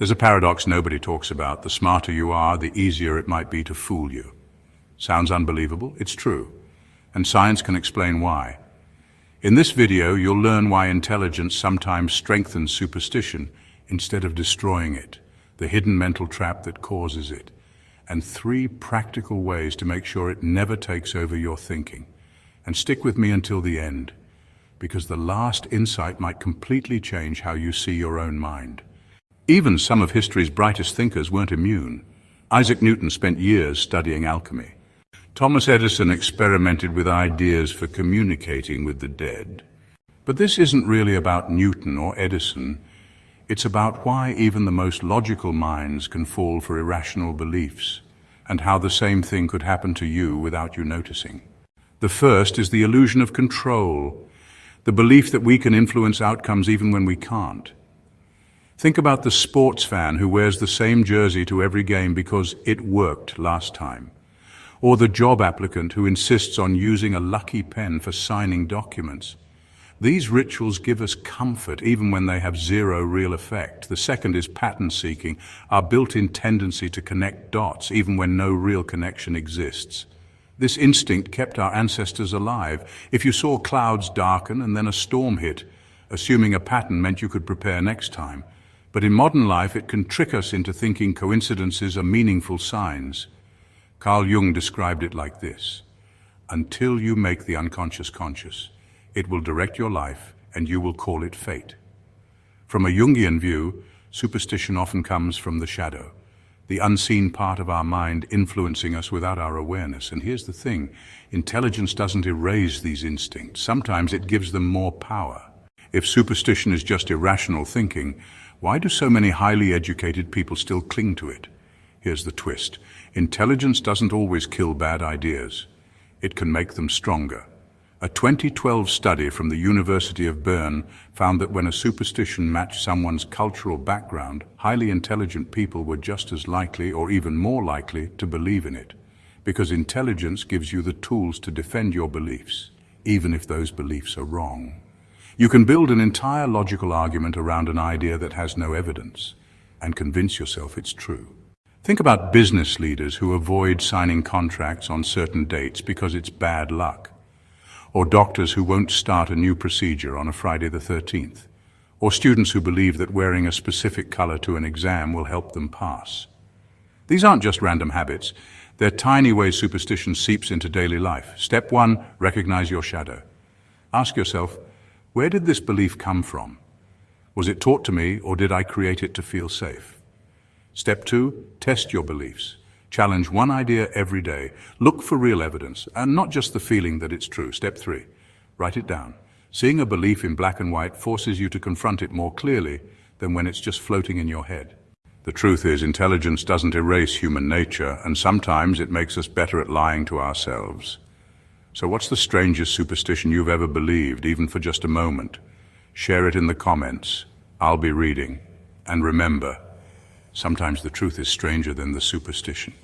There's a paradox nobody talks about. The smarter you are, the easier it might be to fool you. Sounds unbelievable? It's true. And science can explain why. In this video, you'll learn why intelligence sometimes strengthens superstition instead of destroying it, the hidden mental trap that causes it, and 3 practical ways to make sure it never takes over your thinking. And stick with me until the end, because the last insight might completely change how you see your own mind. Even some of history's brightest thinkers weren't immune. Isaac Newton spent years studying alchemy. Thomas Edison experimented with ideas for communicating with the dead. But this isn't really about Newton or Edison. It's about why even the most logical minds can fall for irrational beliefs, and how the same thing could happen to you without you noticing. The first is the illusion of control, the belief that we can influence outcomes even when we can't. Think about the sports fan who wears the same jersey to every game because it worked last time. Or the job applicant who insists on using a lucky pen for signing documents. These rituals give us comfort even when they have zero real effect. The second is pattern seeking, our built-in tendency to connect dots even when no real connection exists. This instinct kept our ancestors alive. If you saw clouds darken and then a storm hit, assuming a pattern meant you could prepare next time. But in modern life, it can trick us into thinking coincidences are meaningful signs. Carl Jung described it like this: until you make the unconscious conscious, it will direct your life and you will call it fate. From a Jungian view, superstition often comes from the shadow, the unseen part of our mind influencing us without our awareness. And here's the thing, intelligence doesn't erase these instincts. Sometimes it gives them more power. If superstition is just irrational thinking, why do so many highly educated people still cling to it? Here's the twist. Intelligence doesn't always kill bad ideas. It can make them stronger. A 2012 study from the University of Bern found that when a superstition matched someone's cultural background, highly intelligent people were just as likely or even more likely to believe in it. Because intelligence gives you the tools to defend your beliefs, even if those beliefs are wrong. You can build an entire logical argument around an idea that has no evidence and convince yourself it's true. Think about business leaders who avoid signing contracts on certain dates because it's bad luck. Or doctors who won't start a new procedure on a Friday the 13th. Or students who believe that wearing a specific color to an exam will help them pass. These aren't just random habits. They're tiny ways superstition seeps into daily life. Step 1, recognize your shadow. Ask yourself, where did this belief come from? Was it taught to me, or did I create it to feel safe? Step 2, test your beliefs. Challenge one idea every day. Look for real evidence, and not just the feeling that it's true. Step 3, write it down. Seeing a belief in black and white forces you to confront it more clearly than when it's just floating in your head. The truth is, intelligence doesn't erase human nature, and sometimes it makes us better at lying to ourselves. So what's the strangest superstition you've ever believed, even for just a moment? Share it in the comments. I'll be reading. And remember, sometimes the truth is stranger than the superstition.